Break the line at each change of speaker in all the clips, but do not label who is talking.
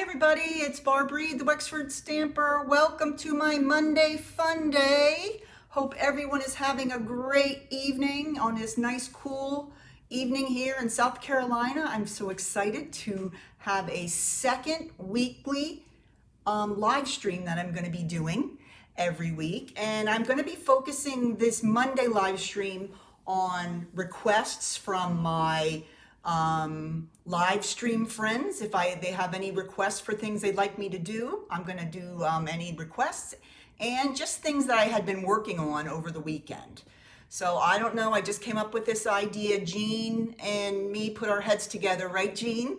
Everybody, it's Barbary, the Wexford Stamper. Welcome to my Monday Fun Day. Hope everyone is having a great evening on this nice, cool evening here in South Carolina. I'm so excited to have a second weekly live stream that I'm going to be doing every week. And I'm going to be focusing this Monday live stream on requests from my live stream friends. If they have any requests for things they'd like me to do, I'm going to do any requests and just things that I had been working on over the weekend. So I don't know, I just came up with this idea. Jean and me put our heads together, right, Jean?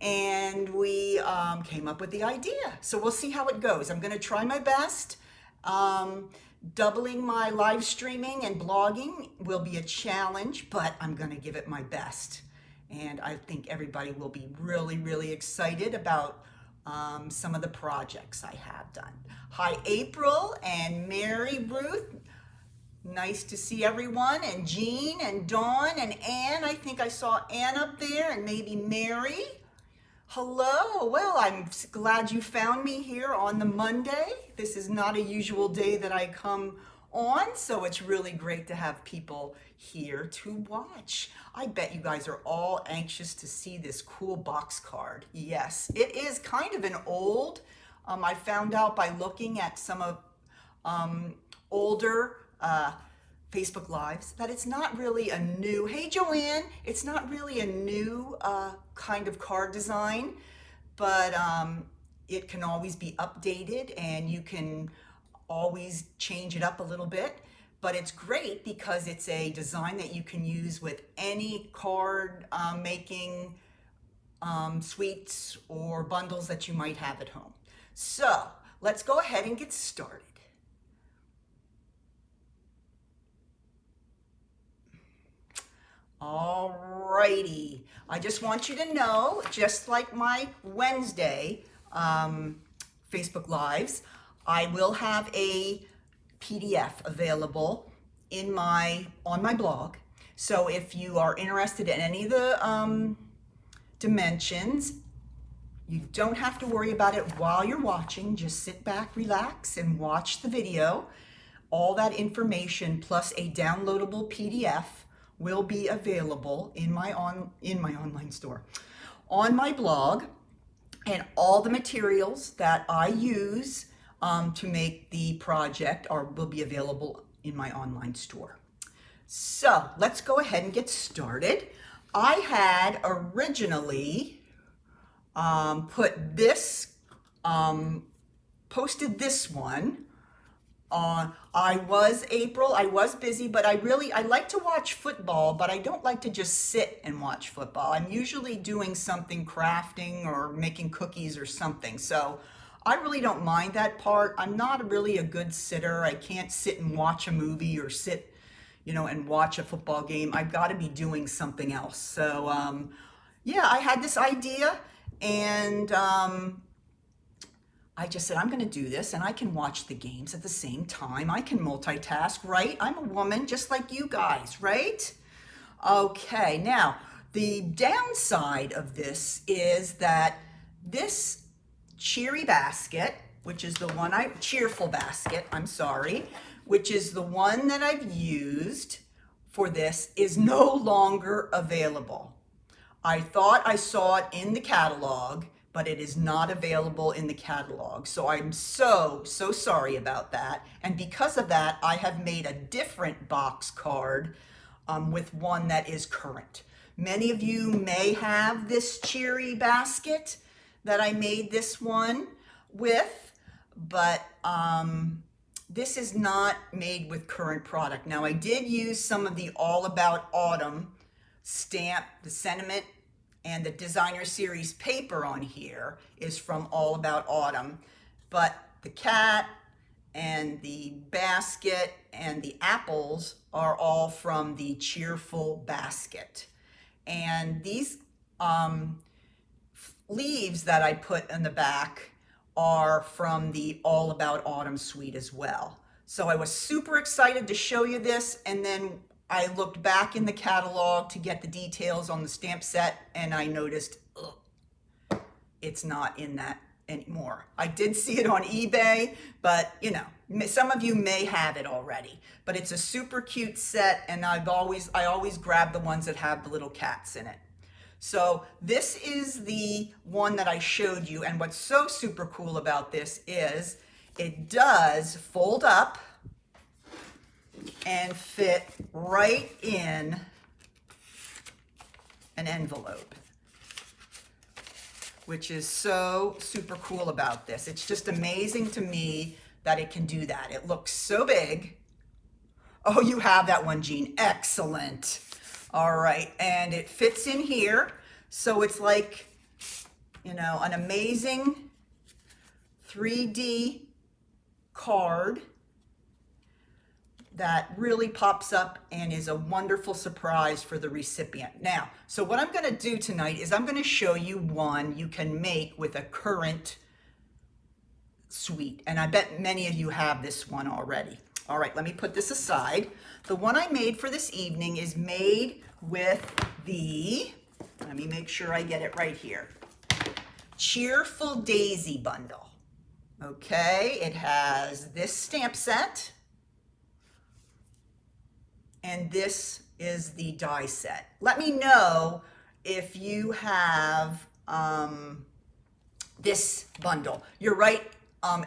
And we came up with the idea. So we'll see how it goes. I'm going to try my best. Doubling my live streaming and blogging will be a challenge, but I'm going to give it my best. And I think everybody will be really, really excited about some of the projects I have done. Hi, April and Mary Ruth. Nice to see everyone. And Jean and Dawn and Ann. I think I saw Ann up there and maybe Mary. Hello. Well, I'm glad you found me here on the Monday. This is not a usual day that I come on, so it's really great to have people here to watch. I bet you guys are all anxious to see this cool box card. Yes, it is kind of an old, I found out by looking at some of older Facebook Lives that it's not really a new, hey Joanne, it's not really a new kind of card design, but it can always be updated and you can always change it up a little bit. But it's great because it's a design that you can use with any card making suites or bundles that you might have at home. So let's go ahead and get started. Alrighty, I just want you to know, just like my Wednesday Facebook Lives, I will have a PDF available on my blog. So if you are interested in any of the dimensions, you don't have to worry about it while you're watching. Just sit back, relax, and watch the video. All that information plus a downloadable PDF will be available in my online store, on my blog, and all the materials that I use to make the project will be available in my online store. So let's go ahead and get started. I had originally posted this one on. I was busy, but I like to watch football, but I don't like to just sit and watch football. I'm usually doing something, crafting or making cookies or something. So I really don't mind that part. I'm not really a good sitter. I can't sit and watch a movie or sit, and watch a football game. I've got to be doing something else. So, yeah, I had this idea and I just said, I'm going to do this and I can watch the games at the same time. I can multitask, right? I'm a woman just like you guys, right? Okay, now the downside of this is that this cheery basket, which is the one cheerful basket, I'm sorry, which is the one that I've used for this, is no longer available. I thought I saw it in the catalog, but it is not available in the catalog. So I'm so sorry about that. And because of that, I have made a different box card with one that is current. Many of you may have this cheery basket that I made this one with, but this is not made with current product. Now I did use some of the All About Autumn stamp, the sentiment, and the designer series paper on here is from All About Autumn, but the cat and the basket and the apples are all from the Cheerful Basket. And these leaves that I put in the back are from the All About Autumn suite as well. So I was super excited to show you this, and then I looked back in the catalog to get the details on the stamp set, and I noticed it's not in that anymore. I did see it on eBay, but you know, some of you may have it already. But it's a super cute set, and I always grab the ones that have the little cats in it. So this is the one that I showed you, and what's so super cool about this is it does fold up and fit right in an envelope, which is so super cool about this. It's just amazing to me that it can do that. It looks so big. Oh, you have that one, Jean. Excellent. All right, and it fits in here. So it's like, you know, an amazing 3D card that really pops up and is a wonderful surprise for the recipient. Now, so what I'm gonna do tonight is I'm gonna show you one you can make with a current suite. And I bet many of you have this one already. All right, let me put this aside. The one I made for this evening is made with the, let me make sure I get it right here, Cheerful Daisy bundle. Okay, it has this stamp set, and this is the die set. Let me know if you have this bundle. You're right,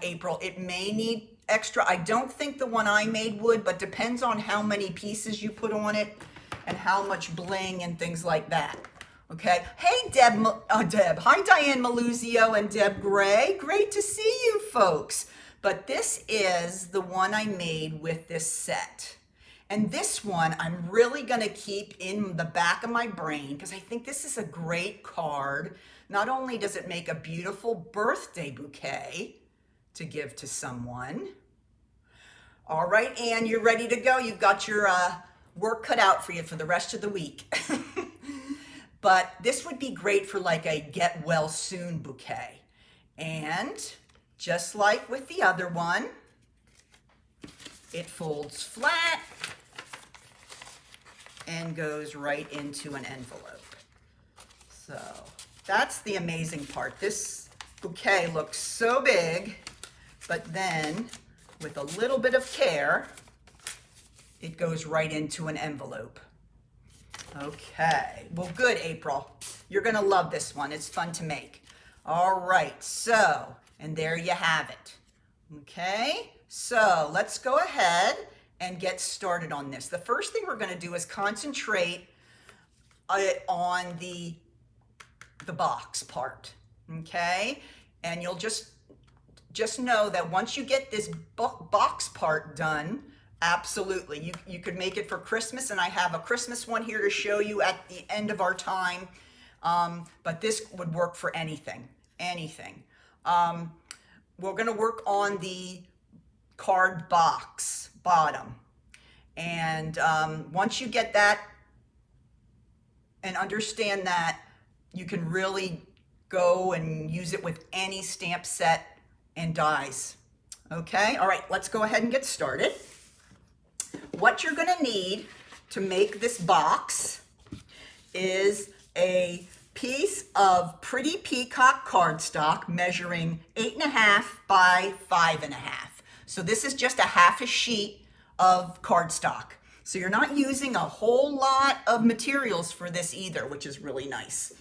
April, it may need extra. I don't think the one I made would, but depends on how many pieces you put on it and how much bling and things like that. Okay. Hey, Deb. Hi, Diane Maluzio and Deb Gray. Great to see you folks. But this is the one I made with this set. And this one I'm really going to keep in the back of my brain because I think this is a great card. Not only does it make a beautiful birthday bouquet to give to someone. All right, Anne, you're ready to go. You've got your work cut out for you for the rest of the week. But this would be great for like a get well soon bouquet. And just like with the other one, it folds flat and goes right into an envelope. So that's the amazing part. This bouquet looks so big, but then with a little bit of care, it goes right into an envelope. Okay, well, good, April. You're gonna love this one. It's fun to make. All right, so, and there you have it. Okay, so let's go ahead and get started on this. The first thing we're gonna do is concentrate on the box part, okay? And you'll just know that once you get this box part done, absolutely, you could make it for Christmas, and I have a Christmas one here to show you at the end of our time, but this would work for anything. We're gonna work on the card box bottom, and once you get that and understand that, you can really go and use it with any stamp set and dies. Okay, all right, let's go ahead and get started. What you're gonna need to make this box is a piece of Pretty Peacock cardstock measuring 8.5 by 5.5. So this is just a half a sheet of cardstock. So you're not using a whole lot of materials for this either, which is really nice.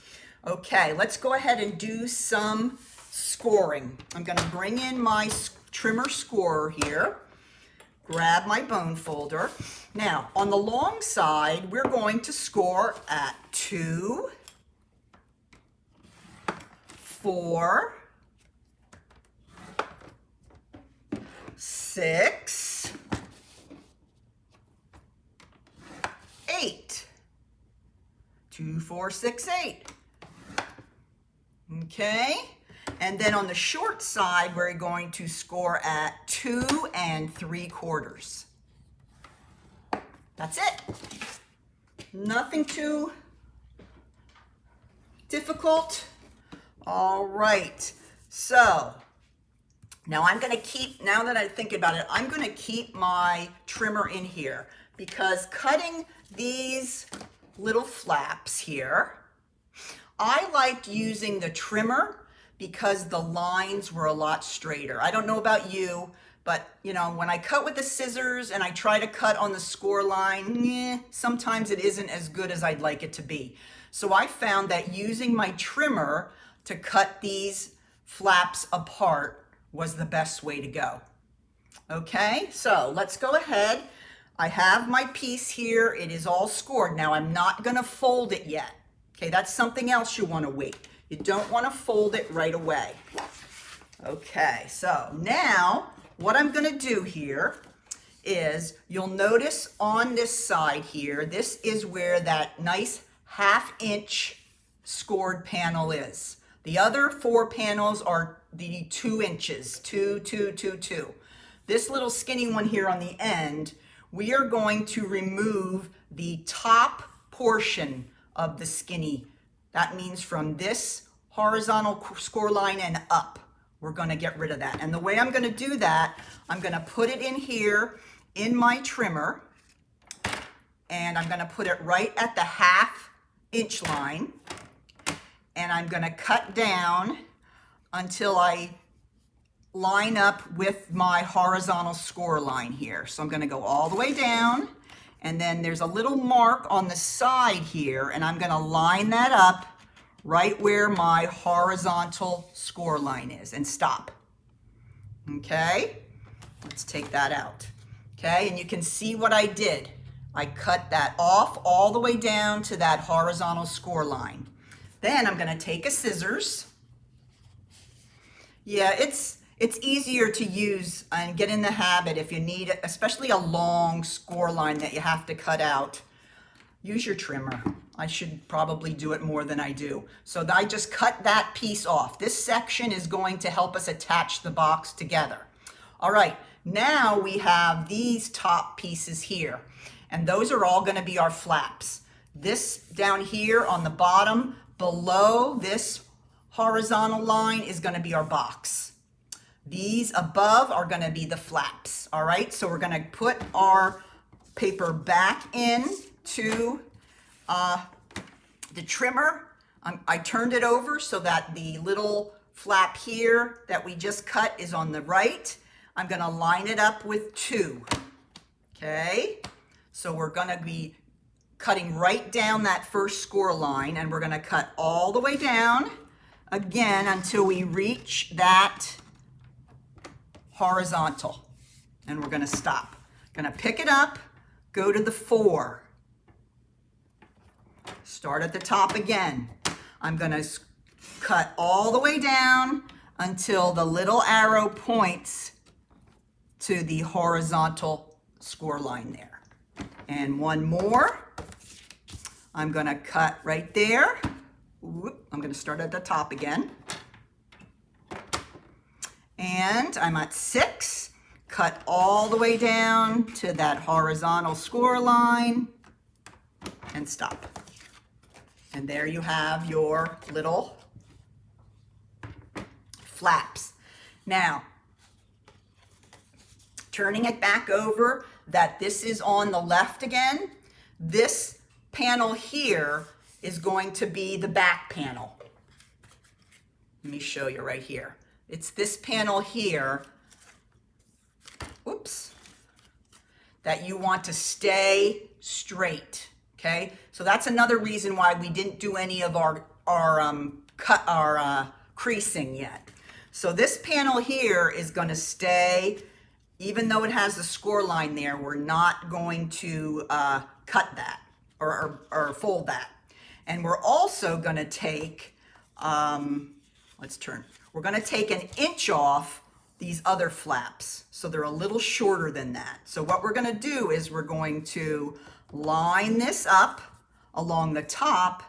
Okay, let's go ahead and do some scoring. I'm gonna bring in my trimmer scorer here. Grab my bone folder. Now, on the long side, we're going to score at 2, 4, 6, 8. 2, 4, 6, 8. Okay. And then on the short side, we're going to score at 2 3/4. That's it. Nothing too difficult. All right. So now I'm going to keep, now that I think about it, I'm going to keep my trimmer in here because cutting these little flaps here, I liked using the trimmer because the lines were a lot straighter. I don't know about you, but you know, when I cut with the scissors and I try to cut on the score line, sometimes it isn't as good as I'd like it to be. So I found that using my trimmer to cut these flaps apart was the best way to go. Okay, so let's go ahead. I have my piece here. It is all scored. Now I'm not gonna fold it yet. Okay, that's something else you wanna wait. You don't wanna fold it right away. Okay, so now what I'm gonna do here is, you'll notice on this side here, this is where that nice 1/2 inch scored panel is. The other 4 panels are the 2 inches, 2, 2, 2, 2. This little skinny one here on the end, we are going to remove the top portion of the skinny. That means from this horizontal score line and up, we're gonna get rid of that. And the way I'm gonna do that, I'm gonna put it in here in my trimmer, and I'm gonna put it right at the 1/2 inch line, and I'm gonna cut down until I line up with my horizontal score line here. So I'm gonna go all the way down, and then there's a little mark on the side here, and I'm gonna line that up right where my horizontal score line is and stop. Okay, let's take that out. Okay, and you can see what I did. I cut that off all the way down to that horizontal score line. Then I'm gonna take a scissors. Yeah, it's easier to use and get in the habit if you need, especially a long score line that you have to cut out. Use your trimmer. I should probably do it more than I do. So I just cut that piece off. This section is going to help us attach the box together. All right, now we have these top pieces here, and those are all gonna be our flaps. This down here on the bottom, below this horizontal line, is gonna be our box. These above are gonna be the flaps, all right? So we're gonna put our paper back in to the trimmer. I turned it over so that the little flap here that we just cut is on the right. I'm gonna line it up with 2, okay? So we're gonna be cutting right down that first score line, and we're gonna cut all the way down again until we reach that horizontal, and we're gonna stop. Gonna pick it up, go to the 4. Start at the top again. I'm gonna cut all the way down until the little arrow points to the horizontal score line there. And one more. I'm gonna cut right there. Whoop, I'm gonna start at the top again. And I'm at 6. Cut all the way down to that horizontal score line and stop. And there you have your little flaps. Now, turning it back over, that this is on the left again, this panel here is going to be the back panel. Let me show you right here. It's this panel here, oops, that you want to stay straight, okay? So that's another reason why we didn't do any of our creasing yet. So this panel here is gonna stay, even though it has the score line there, we're not going to cut that or fold that. And we're also gonna take, we're gonna take 1 inch off these other flaps. So they're a little shorter than that. So what we're gonna do is we're going to line this up along the top,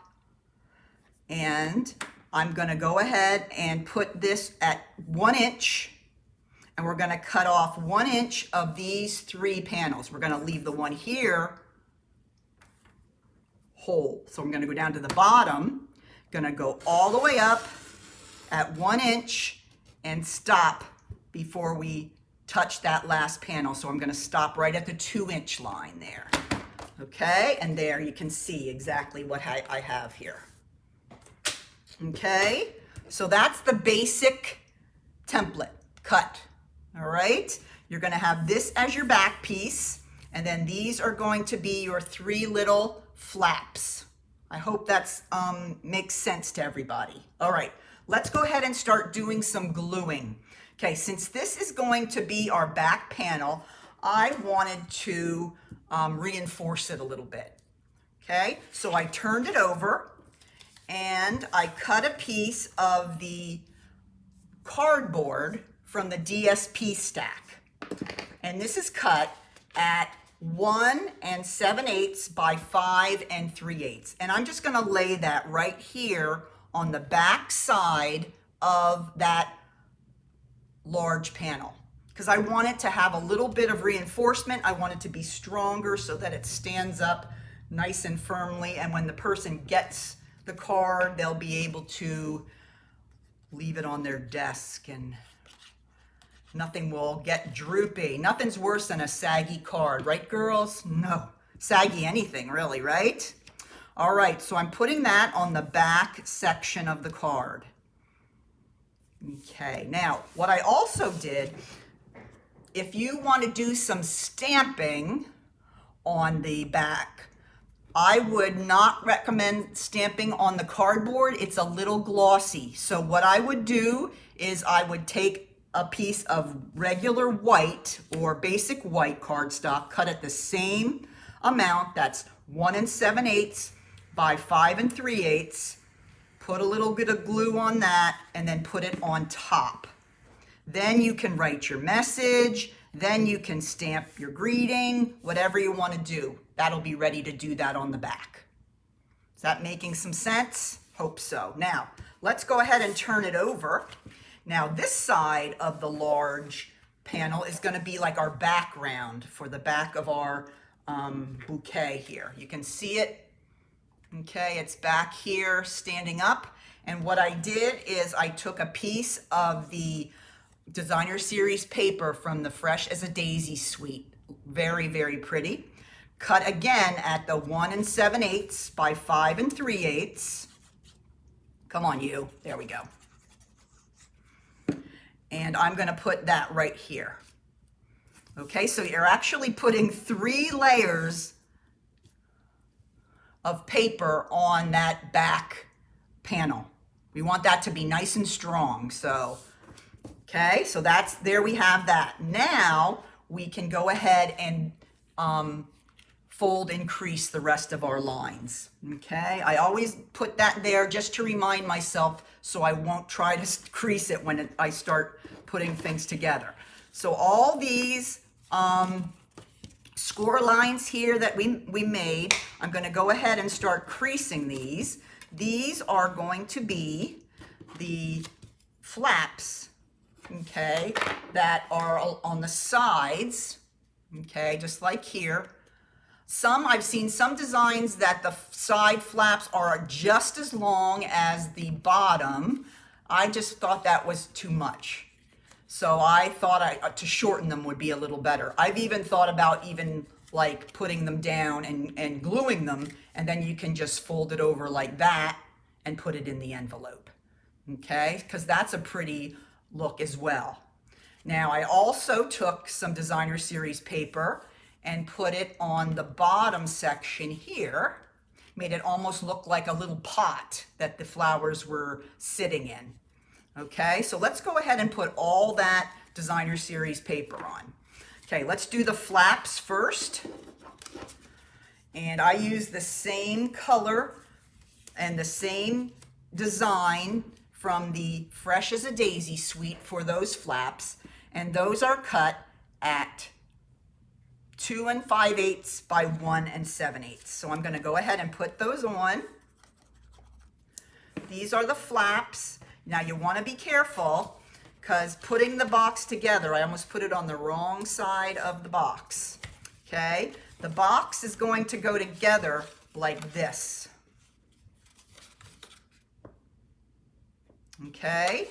and I'm gonna go ahead and put this at 1 inch, and we're gonna cut off 1 inch of these 3 panels. We're gonna leave the one here whole. So I'm gonna go down to the bottom, gonna go all the way up at 1 inch and stop before we touch that last panel. So I'm gonna stop right at the 2 inch line there. Okay, and there you can see exactly what I have here. Okay, So that's the basic template cut. All right. You're going to have this as your back piece, and then these are going to be your 3 little flaps. I hope that's makes sense to everybody. All right, let's go ahead and start doing some gluing. Okay, since this is going to be our back panel, I wanted to reinforce it a little bit. Okay, so I turned it over and I cut a piece of the cardboard from the DSP stack. And this is cut at 1 7/8 by 5 3/8. And I'm just going to lay that right here on the back side of that large panel, because I want it to have a little bit of reinforcement. I want it to be stronger so that it stands up nice and firmly, and when the person gets the card, they'll be able to leave it on their desk and nothing will get droopy. Nothing's worse than a saggy card, right, girls? No, saggy anything really, right? All right, so I'm putting that on the back section of the card. Okay, now what I also did, if you want to do some stamping on the back, I would not recommend stamping on the cardboard. It's a little glossy. So what I would do is I would take a piece of regular white or basic white cardstock, cut it the same amount, that's 1 7/8 by 5 3/8, put a little bit of glue on that, and then put it on top. Then you can write your message, then you can stamp your greeting, whatever you want to do. That'll be ready to do that on the back. Is that making some sense? Hope so. Now, let's go ahead and turn it over. Now, this side of the large panel is going to be like our background for the back of our bouquet here. You can see it. Okay, it's back here standing up. And what I did is I took a piece of the Designer Series paper from the Fresh as a Daisy suite. Very, very pretty. Cut again at the 1 7/8 by 5 3/8. Come on, you. There we go. And I'm going to put that right here. Okay, so you're actually putting 3 layers of paper on that back panel. We want that to be nice and strong. So, okay, so that's, there we have that. Now we can go ahead and fold and crease the rest of our lines. Okay, I always put that there just to remind myself so I won't try to crease it when I start putting things together. So all these score lines here that we made, I'm going to go ahead and start creasing these. These are going to be the flaps, okay, that are on the sides, okay, just like here. I've seen some designs that the side flaps are just as long as the bottom. I just thought that was too much. So I thought to shorten them would be a little better. I've even thought about like putting them down and gluing them, and then you can just fold it over like that and put it in the envelope. Okay, because that's a pretty look as well. Now I also took some Designer Series paper and put it on the bottom section here, made it almost look like a little pot that the flowers were sitting in. Okay, so let's go ahead and put all that Designer Series paper on. Okay, let's do the flaps first. And I use the same color and the same design from the Fresh as a Daisy suite for those flaps. And those are cut at 2 5/8 by 1 7/8. So I'm going to go ahead and put those on. These are the flaps. Now you want to be careful because putting the box together, I almost put it on the wrong side of the box. Okay, the box is going to go together like this. Okay,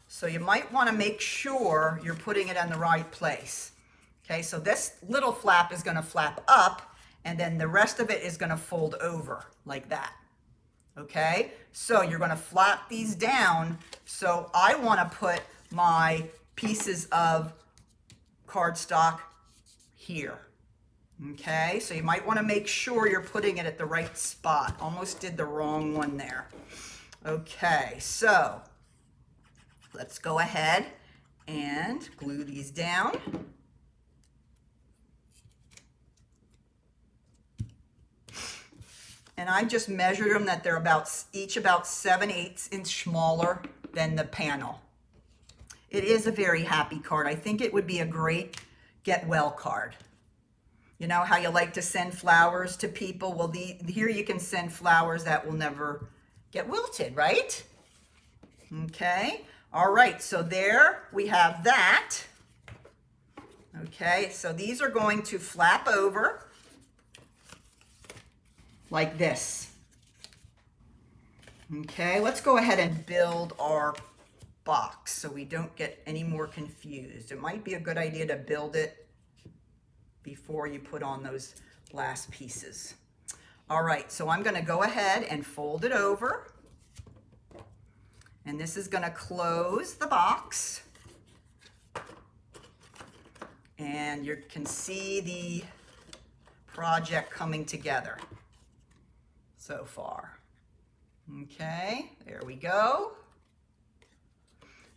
so you might want to make sure you're putting it in the right place. Okay, so this little flap is going to flap up, and then the rest of it is going to fold over like that. Okay, so you're going to flap these down. So I want to put my pieces of cardstock here. Okay, so you might want to make sure you're putting it at the right spot. Almost did the wrong one there. Okay, so let's go ahead and glue these down. And I just measured them that they're each about 7/8 inch smaller than the panel. It is a very happy card. I think it would be a great get well card. You know how you like to send flowers to people? Well, here you can send flowers that will never get wilted, right? Okay, all right, so there we have that. Okay, so these are going to flap over like this. Okay, let's go ahead and build our box so we don't get any more confused. It might be a good idea to build it before you put on those last pieces. All right, so I'm going to go ahead and fold it over. And this is going to close the box. And you can see the project coming together so far. Okay, there we go.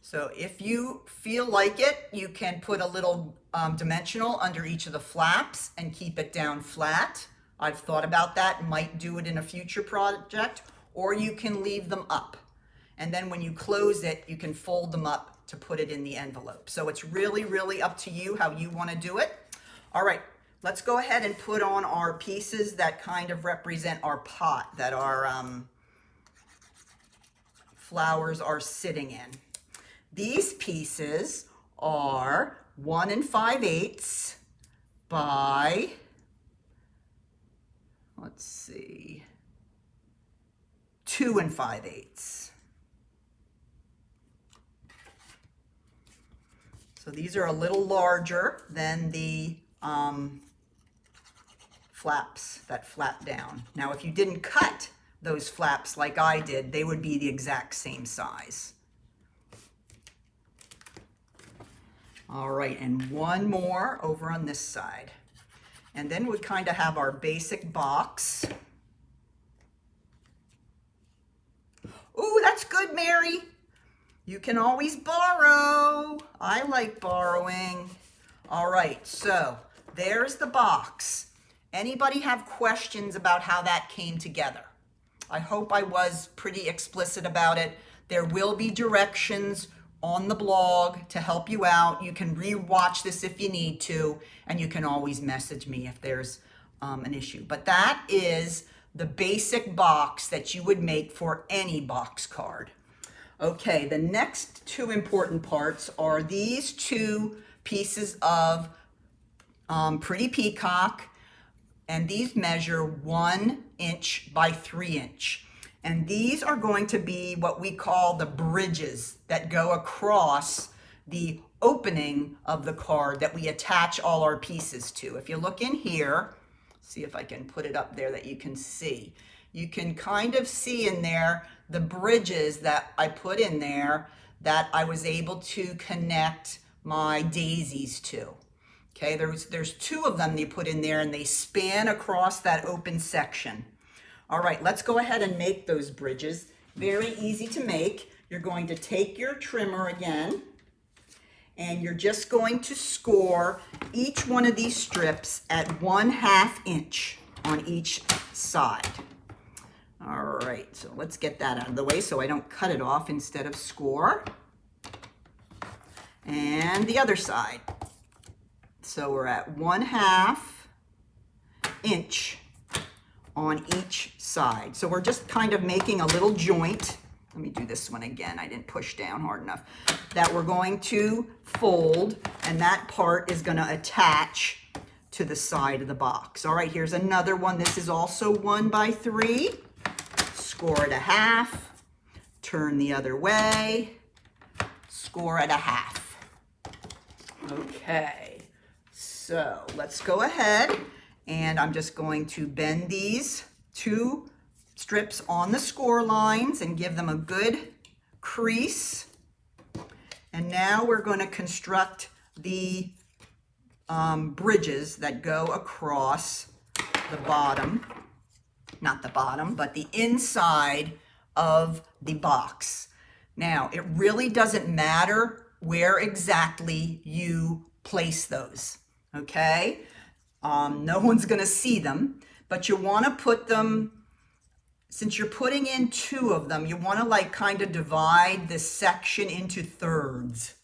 So if you feel like it, you can put a little dimensional under each of the flaps and keep it down flat. I've thought about that, might do it in a future project, or you can leave them up. And then when you close it, you can fold them up to put it in the envelope. So it's really, really up to you how you want to do it. All right, let's go ahead and put on our pieces that kind of represent our pot that our flowers are sitting in. These pieces are 1 5/8 by, let's see, 2 5/8. So these are a little larger than the flaps that flap down. Now, if you didn't cut those flaps like I did, they would be the exact same size. All right, and one more over on this side. And then we kind of have our basic box. Ooh, that's good, Mary. You can always borrow. I like borrowing. All right, so there's the box. Anybody have questions about how that came together? I hope I was pretty explicit about it. There will be directions on the blog to help you out. You can re-watch this if you need to, and you can always message me if there's an issue. But that is the basic box that you would make for any box card. Okay, the next two important parts are these two pieces of Pretty Peacock, and these measure 1 inch by 3 inch. And these are going to be what we call the bridges that go across the opening of the card that we attach all our pieces to. If you look in here, see if I can put it up there that you can see. You can kind of see in there the bridges that I put in there that I was able to connect my daisies to. Okay, there's 2 of them you put in there and they span across that open section. All right, let's go ahead and make those bridges. Very easy to make. You're going to take your trimmer again, and you're just going to score each one of these strips at 1/2 inch on each side. All right, so let's get that out of the way so I don't cut it off instead of score. And the other side. So we're at 1/2 inch on each side. So we're just kind of making a little joint. Let me do this one again. I didn't push down hard enough. That we're going to fold, and that part is going to attach to the side of the box. All right, here's another one. This is also 1 by 3. Score at 1/2. Turn the other way. Score at 1/2. Okay, so let's go ahead. And I'm just going to bend these 2 strips on the score lines and give them a good crease. And now we're going to construct the bridges that go across the bottom, not the bottom, but the inside of the box. Now, it really doesn't matter where exactly you place those, okay? No one's going to see them, but you want to put them, since you're putting in 2 of them, you want to like kind of divide this section into thirds.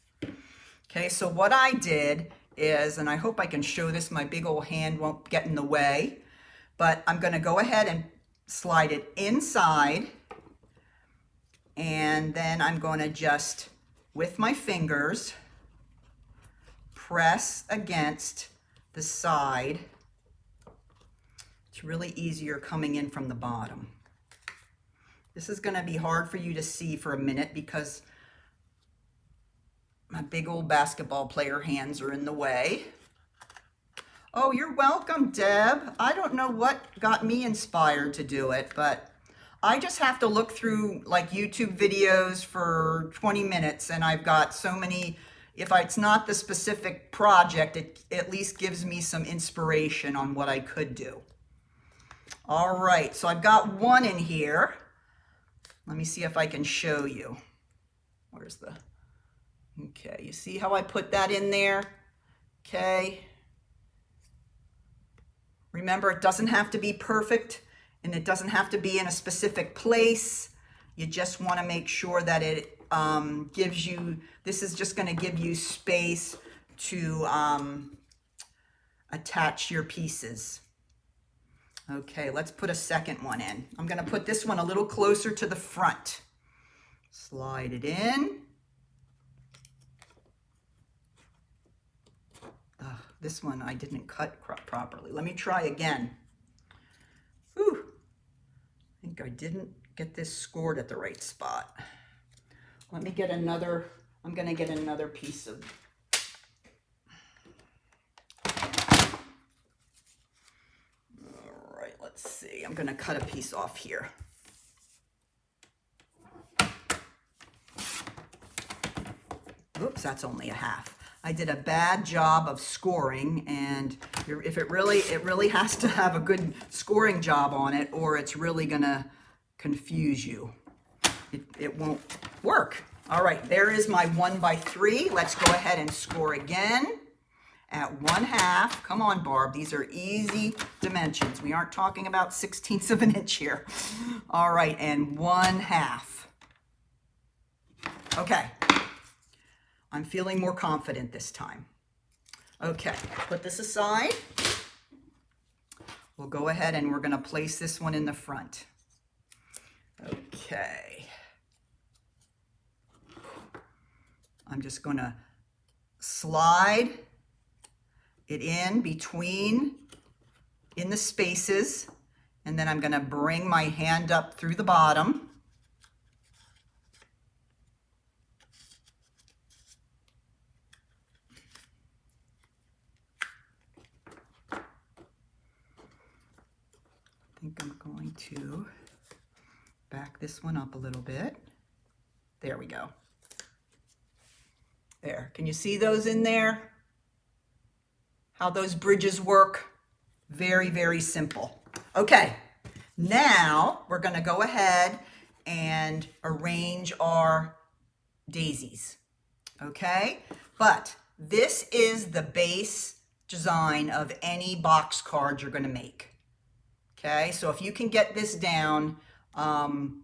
Okay, so what I did is, and I hope I can show this, my big old hand won't get in the way, but I'm going to go ahead and slide it inside, and then I'm going to just, with my fingers, press against the side. It's really easier coming in from the bottom. This is going to be hard for you to see for a minute because my big old basketball player hands are in the way. Oh, you're welcome, Deb. I don't know what got me inspired to do it, but I just have to look through like YouTube videos for 20 minutes and I've got so many. If it's not the specific project, it at least gives me some inspiration on what I could do. All right, so I've got 1 in here. Let me see if I can show you. Where's the, okay, you see how I put that in there? Okay. Remember, it doesn't have to be perfect and it doesn't have to be in a specific place. You just want to make sure that it gives you, this is just going to give you space to attach your pieces. Okay, let's put a second one in. I'm going to put this one a little closer to the front. Slide it in. This one I didn't cut properly. Let me try again. Whew. I think I didn't get this scored at the right spot. Let me get another, I'm going to get another piece of, all right, let's see. I'm going to cut a piece off here. Oops, that's only a half. I did a bad job of scoring, and if it really has to have a good scoring job on it, or it's really gonna confuse you. It won't work. All right, there is my 1 by 3. Let's go ahead and score again at 1/2. Come on, Barb, these are easy dimensions. We aren't talking about 16ths of an inch here. All right, and 1/2. Okay. I'm feeling more confident this time. Okay, put this aside. We'll go ahead and we're going to place this one in the front. Okay. I'm just going to slide it in between, in the spaces, and then I'm going to bring my hand up through the bottom. I think I'm going to back this one up a little bit. There we go. There, can you see those in there? How those bridges work? Very, very simple. Okay, now we're gonna go ahead and arrange our daisies, okay? But this is the base design of any box card you're gonna make. Okay, so if you can get this down, then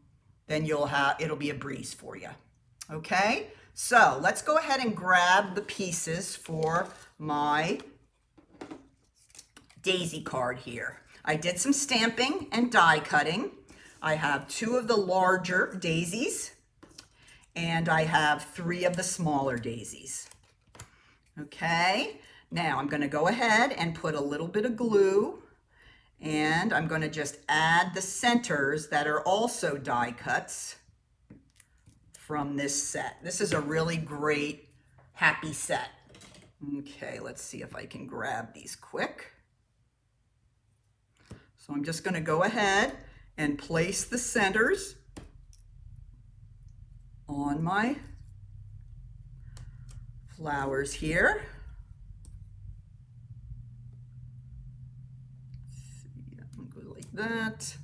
it'll be a breeze for you. Okay, so let's go ahead and grab the pieces for my daisy card here. I did some stamping and die cutting. I have 2 of the larger daisies and I have 3 of the smaller daisies. Okay, now I'm going to go ahead and put a little bit of glue. And I'm going to just add the centers that are also die cuts from this set. This is a really great happy set. Okay, let's see if I can grab these quick. So I'm just going to go ahead and place the centers on my flowers here. I'm going to go like that.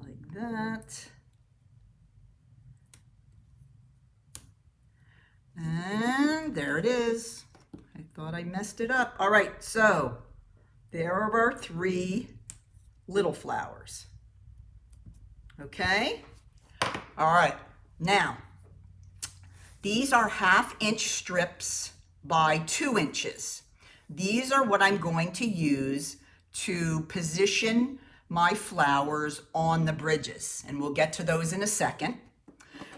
Like that. And there it is. I thought I messed it up. All right, so there are our 3 little flowers. Okay? All right, now, these are 1/2 inch strips by 2 inches. These are what I'm going to use to position my flowers on the bridges, and we'll get to those in a second.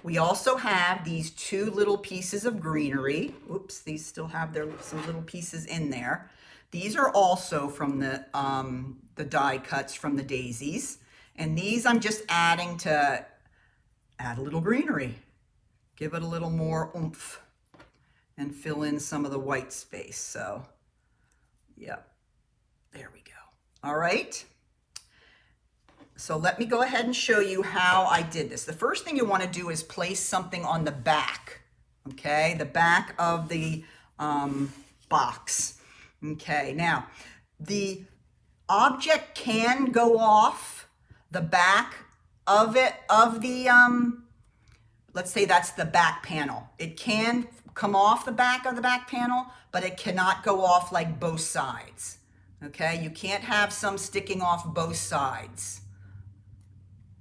We also have these 2 little pieces of greenery. Oops, these still have some little pieces in there. These are also from the die cuts from the daisies. And these I'm just adding to add a little greenery. Give it a little more oomph and fill in some of the white space. So, yep, there we go. All right. So let me go ahead and show you how I did this. The first thing you want to do is place something on the back, okay? The back of the box. Okay, now the object can go off the back of let's say that's the back panel. It can come off the back of the back panel, but it cannot go off like both sides, okay? You can't have some sticking off both sides.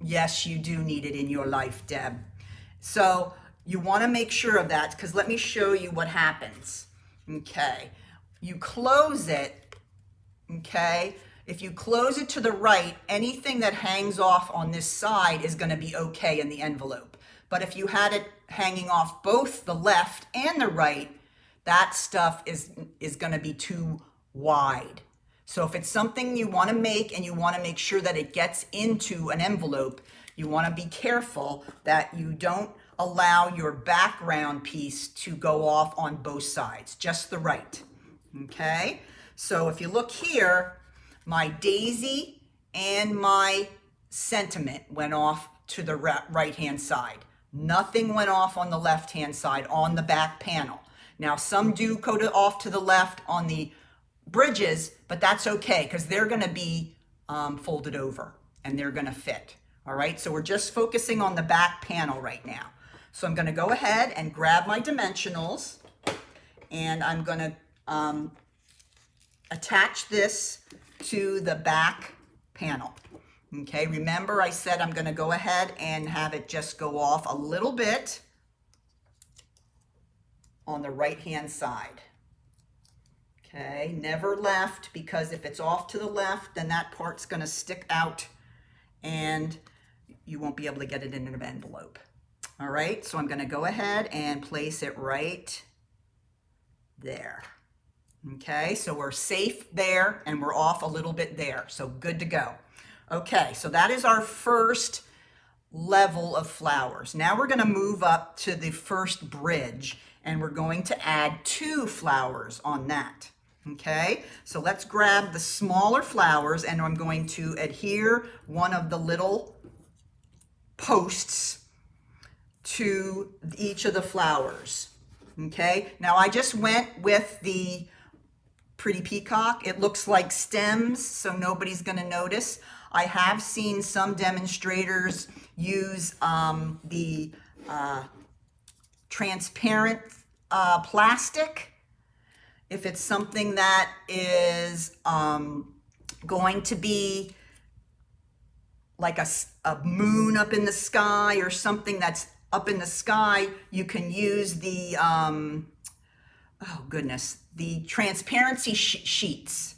Yes, you do need it in your life, Deb. So you want to make sure of that, because let me show you what happens. Okay, you close it, okay? If you close it to the right, anything that hangs off on this side is going to be okay in the envelope. But if you had it hanging off both the left and the right, that stuff is going to be too wide. So if it's something you want to make and you want to make sure that it gets into an envelope, you want to be careful that you don't allow your background piece to go off on both sides, just the right. Okay? So if you look here, my daisy and my sentiment went off to the right-hand side. Nothing went off on the left-hand side on the back panel. Now, some do go off to the left on the bridges, but that's okay because they're going to be folded over and they're going to fit. All right, so we're just focusing on the back panel right now. So I'm going to go ahead and grab my dimensionals and I'm going to attach this to the back panel. Okay, remember I said I'm going to go ahead and have it just go off a little bit on the right hand side. Okay, never left, because if it's off to the left, then that part's going to stick out and you won't be able to get it in an envelope. All right, so I'm going to go ahead and place it right there. Okay, so we're safe there and we're off a little bit there. So good to go. Okay, so that is our first level of flowers. Now we're going to move up to the first bridge and we're going to add 2 flowers on that. Okay, so let's grab the smaller flowers and I'm going to adhere one of the little posts to each of the flowers. Okay, now I just went with the Pretty Peacock. It looks like stems, so nobody's going to notice. I have seen some demonstrators use the transparent plastic. If it's something that is going to be like a moon up in the sky or something that's up in the sky, you can use the, oh goodness, the transparency sheets.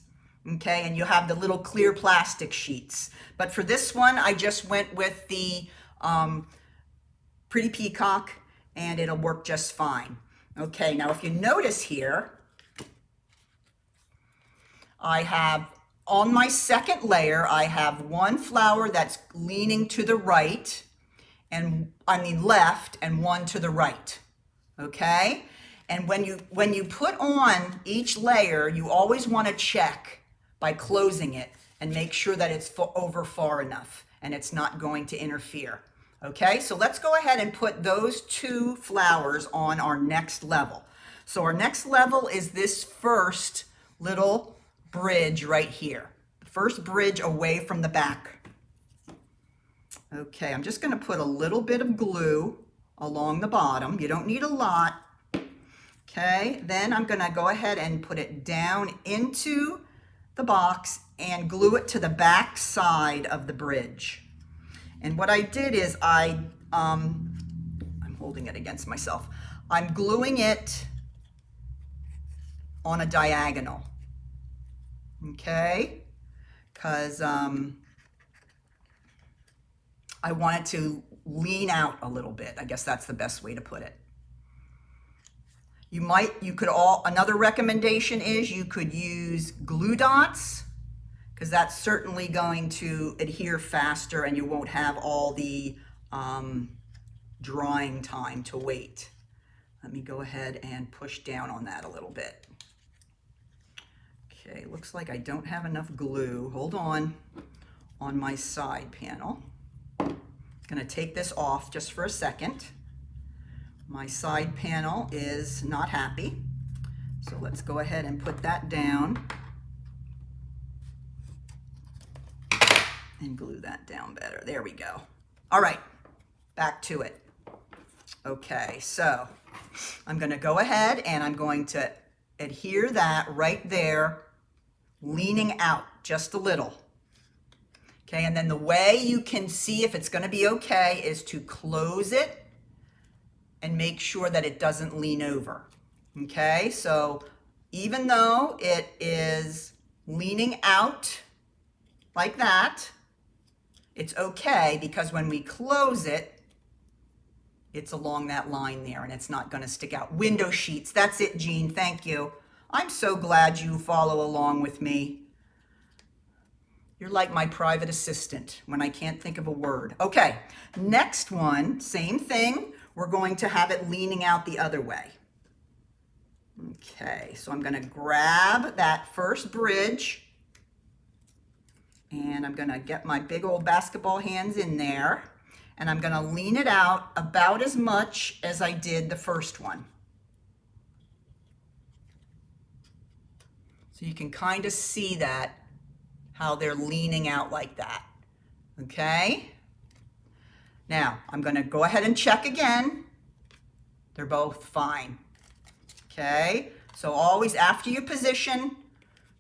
Okay, and you have the little clear plastic sheets. But for this one, I just went with the Pretty Peacock and it'll work just fine. Okay, now if you notice here, I have on my second layer, I have one flower that's leaning to the right, and I mean left, and one to the right. Okay, and when you put on each layer, you always want to check by closing it and make sure that it's over far enough and it's not going to interfere. Okay, so let's go ahead and put those two flowers on our next level. So our next level is this first little bridge right here. The first bridge away from the back. Okay, I'm just going to put a little bit of glue along the bottom. You don't need a lot. Okay, then I'm going to go ahead and put it down into the box and glue it to the back side of the bridge. And what I did is I'm holding it against myself. I'm gluing it on a diagonal. Okay, because I want it to lean out a little bit. I guess that's the best way to put it. Another recommendation is you could use glue dots, because that's certainly going to adhere faster and you won't have all the drying time to wait. Let me go ahead and push down on that a little bit. Okay, looks like I don't have enough glue. Hold on my side panel. I'm gonna take this off just for a second. My side panel is not happy. So let's go ahead and put that down and glue that down better. There we go. All right, back to it. Okay, so I'm gonna go ahead and I'm going to adhere that right there, leaning out just a little. Okay, and then the way you can see if it's gonna be okay is to close it and make sure that it doesn't lean over. Okay, so even though it is leaning out like that, it's okay, because when we close it, it's along that line there and it's not gonna stick out. Window sheets, that's it, Jean, thank you. I'm so glad you follow along with me. You're like my private assistant when I can't think of a word. Okay, next one, same thing. We're going to have it leaning out the other way. Okay, so I'm gonna grab that first bridge and I'm gonna get my big old basketball hands in there and I'm gonna lean it out about as much as I did the first one. So you can kind of see that, how they're leaning out like that, okay? Now, I'm gonna go ahead and check again. They're both fine, okay? So always after you position,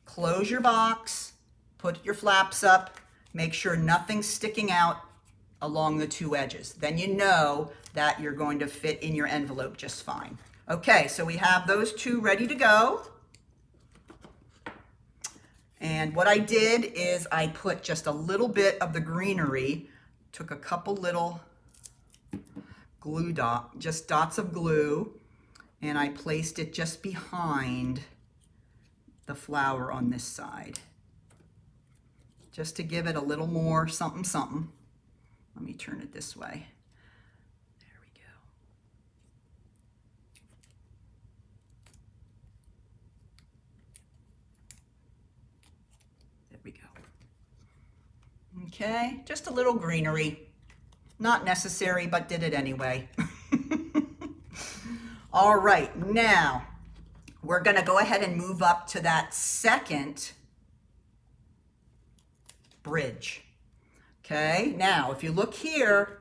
close your box, put your flaps up, make sure nothing's sticking out along the two edges. Then you know that you're going to fit in your envelope just fine. Okay, so we have those two ready to go. And what I did is I put just a little bit of the greenery, took a couple little glue dots of glue, and I placed it just behind the flower on this side, just to give it a little more something something. Let me turn it this way. There we go. There we go. Okay, just a little greenery. Not necessary, but did it anyway. All right, now we're gonna go ahead and move up to that second bridge. Okay, now if you look here,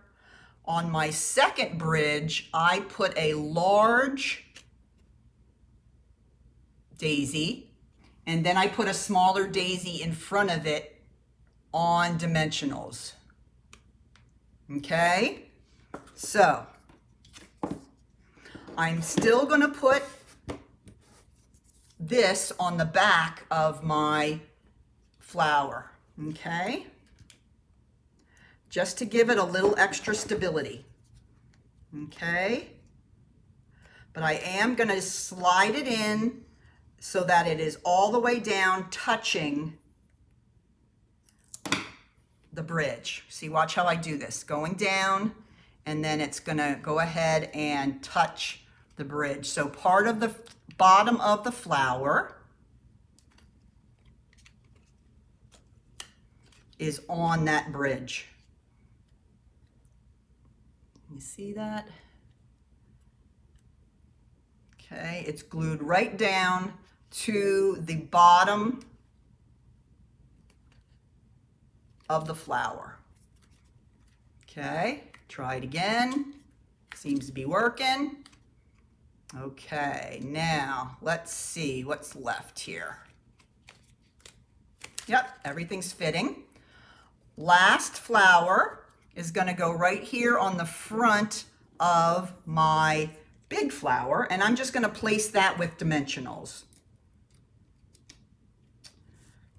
on my second bridge, I put a large daisy, and then I put a smaller daisy in front of it on dimensionals. Okay, so I'm still gonna put this on the back of my flower, okay? Just to give it a little extra stability, okay? But I am gonna slide it in so that it is all the way down, touching the bridge. See, watch how I do this. Going down, and then it's gonna go ahead and touch the bridge. So part of the bottom of the flower is on that bridge. You see that? Okay, it's glued right down to the bottom of the flower. Okay, try it again. Seems to be working. Okay, now let's see what's left here. Yep, everything's fitting. Last flower is going to go right here on the front of my big flower, and I'm just going to place that with dimensionals.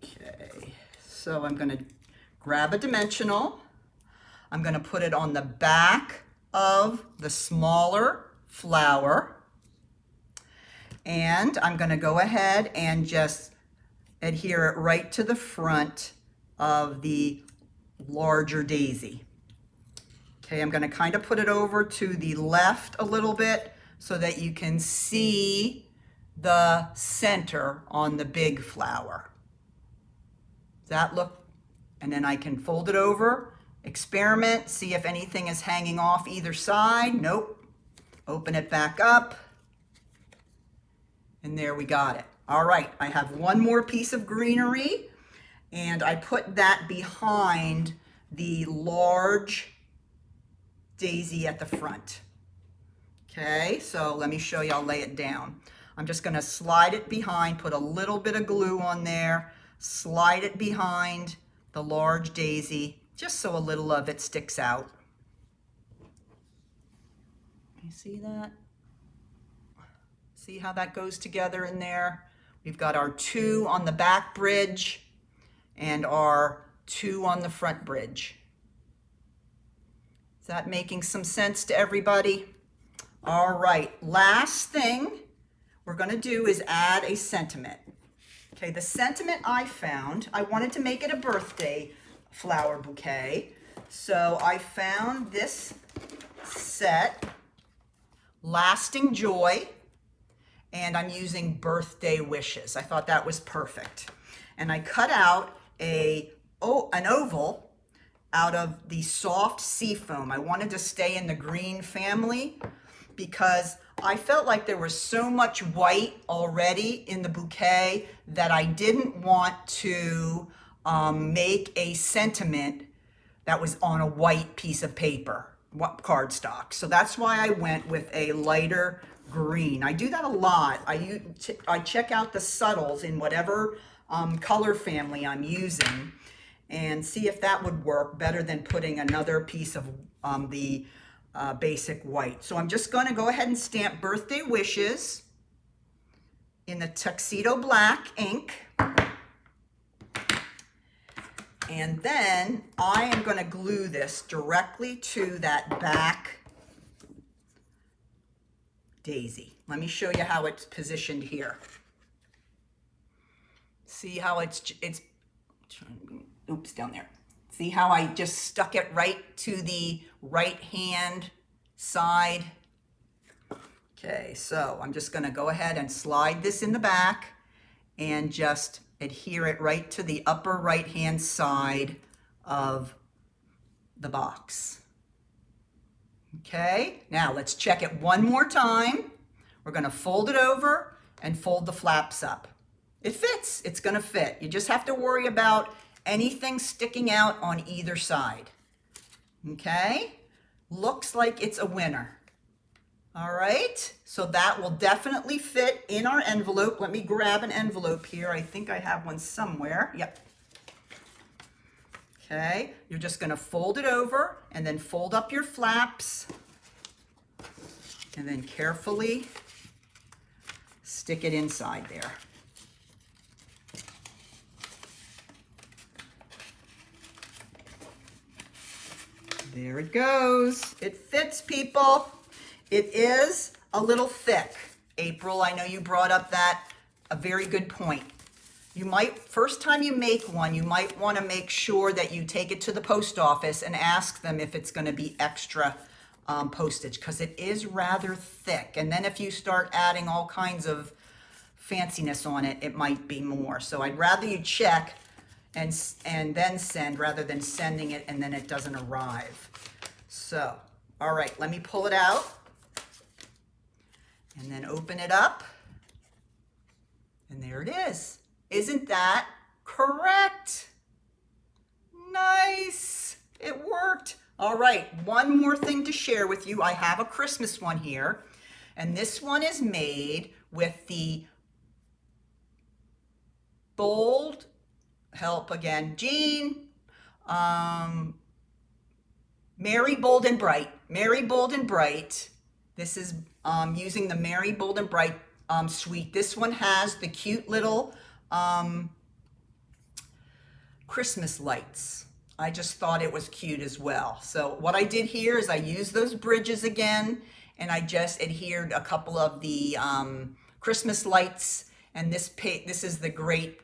Okay, so I'm going to grab a dimensional. I'm going to put it on the back of the smaller flower, and I'm going to go ahead and just adhere it right to the front of the larger daisy. Okay, I'm going to kind of put it over to the left a little bit so that you can see the center on the big flower. Does that look? And then I can fold it over, experiment, see if anything is hanging off either side. Nope. Open it back up. And there we got it. All right, I have one more piece of greenery, and I put that behind the large daisy at the front. Okay, so let me show you, I'll lay it down. I'm just gonna slide it behind, put a little bit of glue on there, slide it behind the large daisy, just so a little of it sticks out. You see that? See how that goes together in there? We've got our 2 on the back bridge and our 2 on the front bridge. Is that making some sense to everybody? All right, last thing we're going to do is add a sentiment. Okay, the sentiment I found, I wanted to make it a birthday flower bouquet. So I found this set, Lasting Joy, and I'm using Birthday Wishes. I thought that was perfect. And I cut out an oval out of the soft sea foam. I wanted to stay in the green family because I felt like there was so much white already in the bouquet that I didn't want to make a sentiment that was on a white piece of paper, cardstock. So that's why I went with a lighter green. I do that a lot. I check out the subtles in whatever color family I'm using and see if that would work better than putting another piece of the basic white. So I'm just going to go ahead and stamp Birthday Wishes in the Tuxedo Black ink. And then I am going to glue this directly to that back daisy. Let me show you how it's positioned here. See how it's oops, down there. See how I just stuck it right to the right hand side? Okay, so I'm just going to go ahead and slide this in the back and just adhere it right to the upper right hand side of the box. Okay, now let's check it one more time. We're going to fold it over and fold the flaps up. It fits, it's going to fit. You just have to worry about anything sticking out on either side. Okay, looks like it's a winner. All right, so that will definitely fit in our envelope. Let me grab an envelope here. I think I have one somewhere. Yep. Okay, you're just going to fold it over and then fold up your flaps and then carefully stick it inside there. There it goes. It fits, people. It is a little thick. April, I know you brought up a very good point. You might, first time you make one, you might want to make sure that you take it to the post office and ask them if it's going to be extra postage, because it is rather thick. And then if you start adding all kinds of fanciness on it, it might be more. So I'd rather you check and then send rather than sending it and then it doesn't arrive. So, all right, let me pull it out and then open it up. And there it is. Isn't that correct? Nice. It worked. All right, one more thing to share with you. I have a Christmas one here, and this one is made with the bold, help again, Jean, Merry Bold and Bright. Merry Bold and Bright. This is using the Merry Bold and Bright suite. This one has the cute little Christmas lights. I just thought it was cute as well. So what I did here is I used those bridges again, and I just adhered a couple of the Christmas lights, and this is the great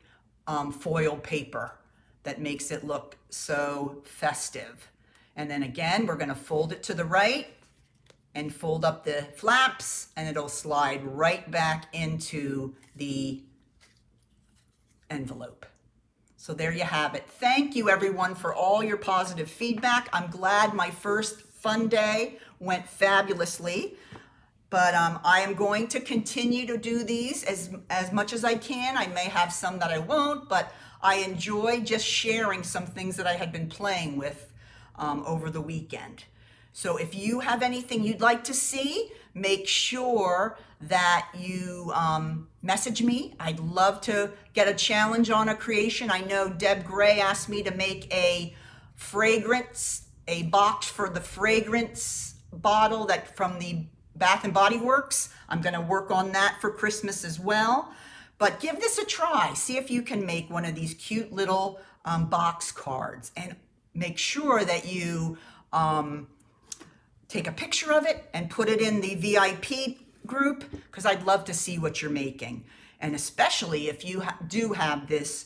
foil paper that makes it look so festive. And then again, we're going to fold it to the right and fold up the flaps, and it'll slide right back into the envelope. So there you have it. Thank you everyone for all your positive feedback. I'm glad my first fun day went fabulously, but I am going to continue to do these as much as I can. I may have some that I won't, but I enjoy just sharing some things that I had been playing with over the weekend. So if you have anything you'd like to see, make sure that you message me. I'd love to get a challenge on a creation. I know Deb Gray asked me to make a box for the fragrance bottle that from the Bath and Body Works. I'm going to work on that for Christmas as well. But give this a try. See if you can make one of these cute little box cards, and make sure that you take a picture of it and put it in the VIP group, because I'd love to see what you're making. And especially if you do have this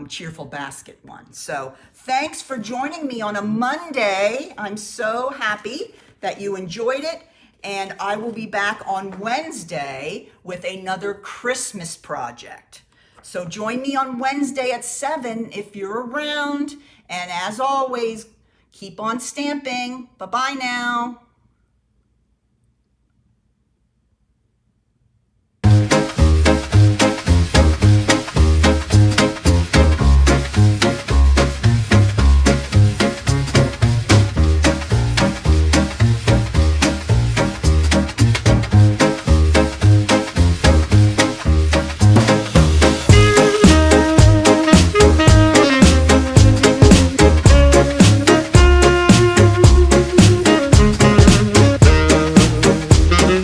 cheerful basket one. So thanks for joining me on a Monday. I'm so happy that you enjoyed it. And I will be back on Wednesday with another Christmas project. So join me on Wednesday at 7 if you're around. And as always, keep on stamping. Bye-bye now.